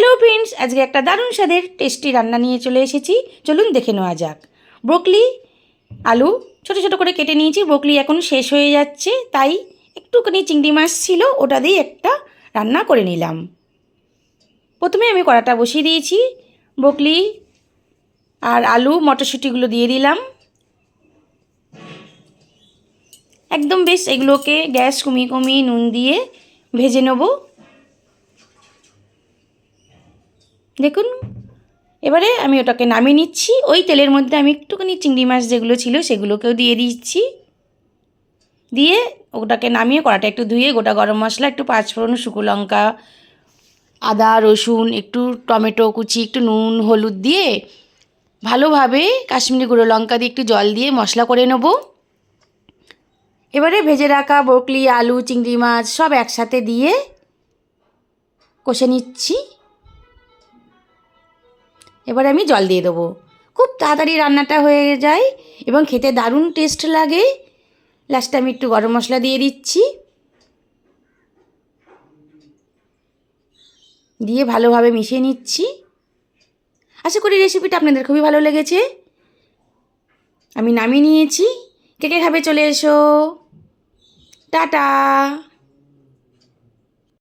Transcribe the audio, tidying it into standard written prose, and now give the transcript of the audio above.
Hello friends, আজকে একটা দারুণ স্বাদের টেস্টি রান্না নিয়ে চলে এসেছি। চলুন দেখে নেওয়া যাক। ব্রোকলি আলু ছোট ছোট করে কেটে নিয়েছি। ব্রোকলি এখন শেষ হয়ে যাচ্ছে, তাই একটুখানি চিংড়ি মাছ ছিল, ওটা দিয়ে একটা রান্না করে নিলাম। প্রথমে আমি কড়াটা বসিয়ে দিয়েছি, ব্রোকলি আর আলু মটরশুঁটিগুলো দিয়ে দিলাম। একদম বেশ এগুলোকে গ্যাস কমিয়ে কমিয়ে নুন দিয়ে ভেজে নেব। দেখুন, এবারে আমি ওটাকে নামিয়ে নিচ্ছি। ওই তেলের মধ্যে আমি একটুখানি চিংড়ি মাছ যেগুলো ছিল সেগুলোকেও দিয়ে দিচ্ছি। দিয়ে ওটাকে নামিয়ে কড়াটা একটু ধুয়ে গোটা গরম মশলা, একটু পাঁচফোড়ন, শুকনো লঙ্কা, আদা রসুন, একটু টমেটো কুচি, একটু নুন হলুদ দিয়ে ভালোভাবে কাশ্মীরি গুঁড়ো লঙ্কা দিয়ে একটু জল দিয়ে মশলা করে নেব। এবারে ভেজে রাখা ব্রোকলি আলু চিংড়ি মাছ সব একসাথে দিয়ে কষে নিচ্ছি। এবার আমি জল দিয়ে দেবো। খুব তাড়াতাড়ি রান্নাটা হয়ে যায় এবং খেতে দারুণ টেস্ট লাগে। লাস্টে আমি একটু গরম মশলা দিয়ে দিচ্ছি, দিয়ে ভালোভাবে মিশিয়ে নিচ্ছি। আশা করি রেসিপিটা আপনাদের খুবই ভালো লেগেছে। আমি নামিয়ে নিয়েছি। কে কে খাবে চলে এসো। টাটা।